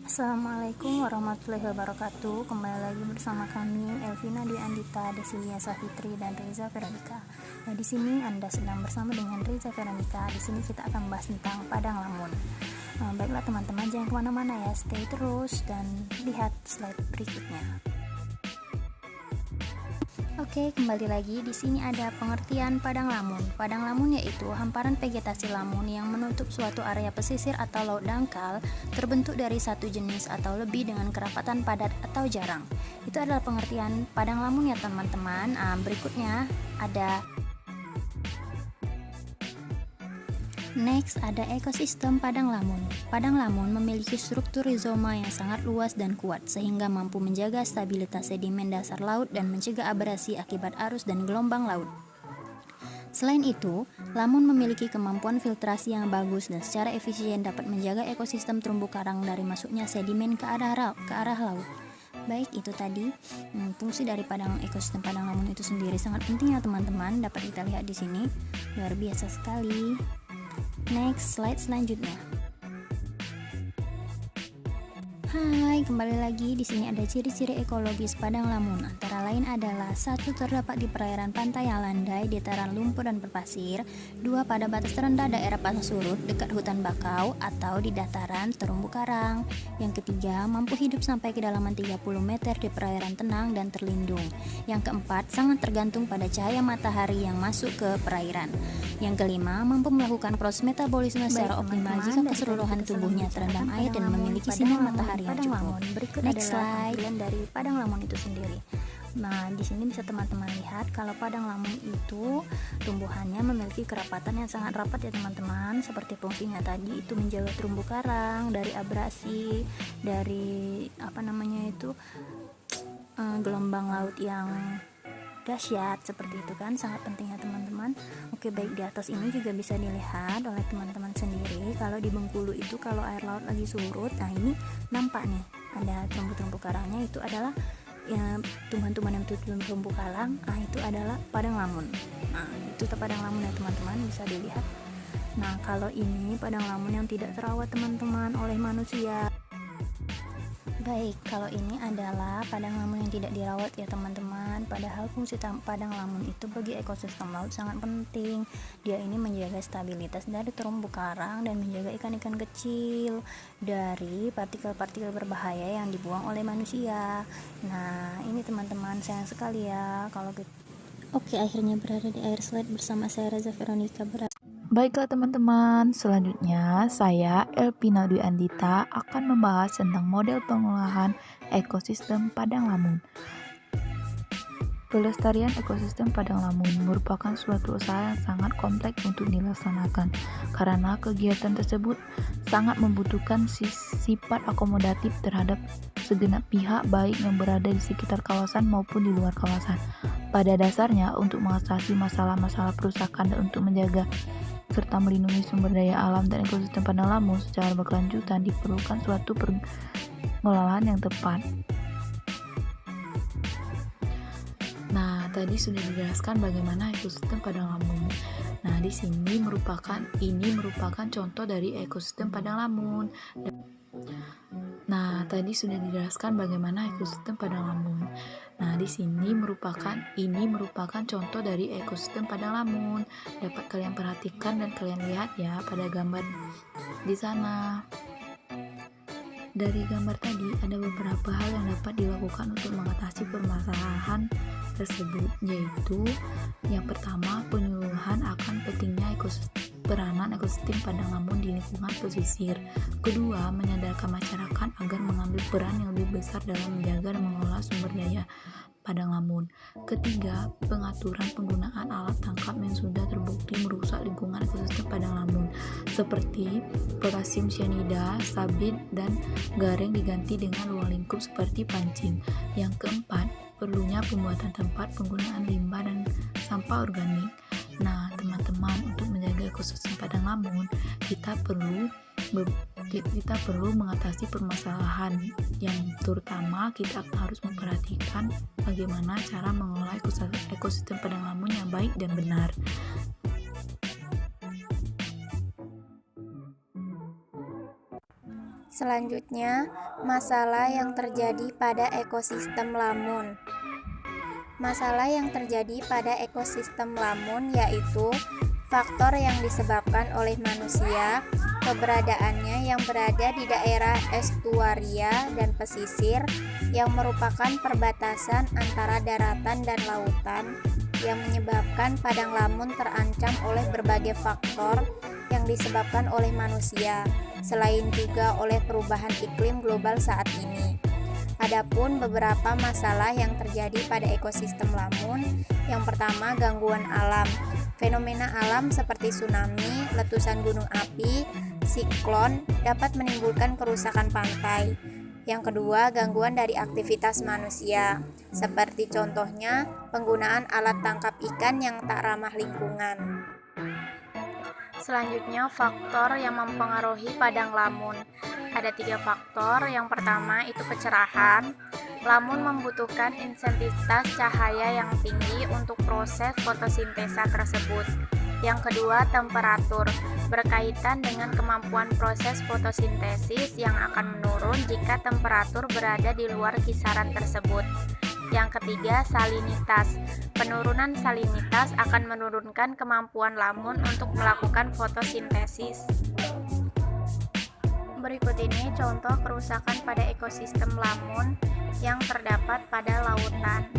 Assalamualaikum warahmatullahi wabarakatuh. Kembali lagi bersama kami Elvina Dwi Andita, Desilia Safitri dan Reza Veronica. Nah, di sini Anda sedang bersama dengan Reza Veronica. Di sini kita akan membahas tentang Padang Lamun. Baiklah teman-teman, jangan kemana-mana ya, stay terus dan lihat slide berikutnya. Oke, kembali lagi. Di sini ada pengertian padang lamun. Padang lamun yaitu hamparan vegetasi lamun yang menutup suatu area pesisir atau laut dangkal terbentuk dari satu jenis atau lebih dengan kerapatan padat atau jarang. Itu adalah pengertian padang lamun ya teman-teman. Berikutnya ada Next, ada ekosistem padang lamun. Padang lamun memiliki struktur rizoma yang sangat luas dan kuat, sehingga mampu menjaga stabilitas sedimen dasar laut dan mencegah abrasi akibat arus dan gelombang laut. Selain itu, lamun memiliki kemampuan filtrasi yang bagus dan secara efisien dapat menjaga ekosistem terumbu karang dari masuknya sedimen ke arah laut. Baik, itu tadi fungsi dari ekosistem padang lamun itu sendiri sangat penting ya teman-teman. Dapat kita lihat di sini, luar biasa sekali. Next, slide selanjutnya. Hai, kembali lagi. Di sini ada ciri-ciri ekologis padang lamun. Antara lain adalah 1. Terdapat di perairan pantai yang landai, dataran lumpur dan berpasir. 2. Pada batas terendah daerah pasang surut, dekat hutan bakau atau di dataran terumbu karang. Yang ketiga, mampu hidup sampai kedalaman 30 meter di perairan tenang dan terlindung. Yang keempat, sangat tergantung pada cahaya matahari yang masuk ke perairan. Yang kelima, mampu melakukan proses metabolisme secara optimal jika keseluruhan tubuhnya terendam air dan memiliki sinar matahari yang cukup. Berikut Next adalah tampilan dari padang lamun itu sendiri. Nah, di sini bisa teman-teman lihat kalau padang lamun itu tumbuhannya memiliki kerapatan yang sangat rapat ya teman-teman. Seperti fungsinya tadi itu menjaga terumbu karang dari abrasi, dari gelombang laut yang dahsyat seperti itu kan, sangat penting ya teman-teman. Oke, baik, di atas ini juga bisa dilihat oleh teman-teman sendiri kalau di Bengkulu itu kalau air laut lagi surut, nah ini nampak nih ada terumbu-terumbu karangnya, itu adalah ya tumbuhan-tumbuhan yang tutup terumbu karang. Nah, itu adalah padang lamun. Nah, itu padang lamun ya teman-teman, bisa dilihat. Nah, kalau ini padang lamun yang tidak terawat teman-teman oleh manusia. Baik, kalau ini adalah padang lamun yang tidak dirawat ya teman-teman. Padahal fungsi padang lamun itu bagi ekosistem laut sangat penting. Dia ini menjaga stabilitas dari terumbu karang dan menjaga ikan-ikan kecil dari partikel-partikel berbahaya yang dibuang oleh manusia. Nah, ini teman-teman, sayang sekali ya kalau Oke, akhirnya berada di akhir slide bersama saya Reza Veronica. Baiklah teman-teman, selanjutnya saya Elvina Dwi Andita akan membahas tentang model pengolahan ekosistem padang lamun. Pelestarian ekosistem padang lamun merupakan suatu usaha yang sangat kompleks untuk dilaksanakan karena kegiatan tersebut sangat membutuhkan sifat akomodatif terhadap segenap pihak baik yang berada di sekitar kawasan maupun di luar kawasan. Pada dasarnya, untuk mengatasi masalah-masalah perusakan dan untuk menjaga serta melindungi sumber daya alam dan ekosistem padang lamun secara berkelanjutan diperlukan suatu pengelolaan yang tepat. Nah, tadi sudah dijelaskan bagaimana ekosistem padang lamun. Nah, di sini merupakan contoh dari ekosistem padang lamun. Nah, tadi sudah dijelaskan bagaimana ekosistem padang lamun. Nah, di sini merupakan contoh dari ekosistem padang lamun. Dapat kalian perhatikan dan kalian lihat ya pada gambar di sana. Dari gambar tadi ada beberapa hal yang dapat dilakukan untuk mengatasi permasalahan tersebut, yaitu yang pertama, penyuluhan akan pentingnya peranan ekosistem padang lamun di lingkungan pesisir. Kedua, menyadarkan masyarakat agar mengambil peran yang lebih besar dalam menjaga dan mengelola sumber daya padang lamun. Ketiga, pengaturan penggunaan alat tangkap yang sudah terbukti merusak lingkungan ekosistem padang lamun, seperti potasium cyanida, sabit, dan gareng diganti dengan ruang lingkup seperti pancing. Yang keempat, perlunya pembuatan tempat penggunaan limbah dan sampah organik. Nah, teman-teman, untuk menjaga ekosistem padang lamun, kita perlu mengatasi permasalahan yang terutama kita harus memperhatikan bagaimana cara mengelola ekosistem padang lamun yang baik dan benar. Selanjutnya, masalah yang terjadi pada ekosistem lamun. Masalah yang terjadi pada ekosistem lamun yaitu faktor yang disebabkan oleh manusia, keberadaannya yang berada di daerah estuaria dan pesisir yang merupakan perbatasan antara daratan dan lautan yang menyebabkan padang lamun terancam oleh berbagai faktor yang disebabkan oleh manusia, selain juga oleh perubahan iklim global saat ini. Adapun beberapa masalah yang terjadi pada ekosistem lamun, yang pertama gangguan alam. Fenomena alam seperti tsunami, letusan gunung api, siklon dapat menimbulkan kerusakan pantai. Yang kedua, gangguan dari aktivitas manusia, seperti contohnya penggunaan alat tangkap ikan yang tak ramah lingkungan. Selanjutnya, faktor yang mempengaruhi padang lamun. Ada 3 faktor. Yang pertama itu kecerahan. Lamun membutuhkan intensitas cahaya yang tinggi untuk proses fotosintesa tersebut. Yang kedua, temperatur. Berkaitan dengan kemampuan proses fotosintesis yang akan menurun jika temperatur berada di luar kisaran tersebut. Yang ketiga, salinitas. Penurunan salinitas akan menurunkan kemampuan lamun untuk melakukan fotosintesis. Berikut ini contoh kerusakan pada ekosistem lamun yang terdapat pada lautan.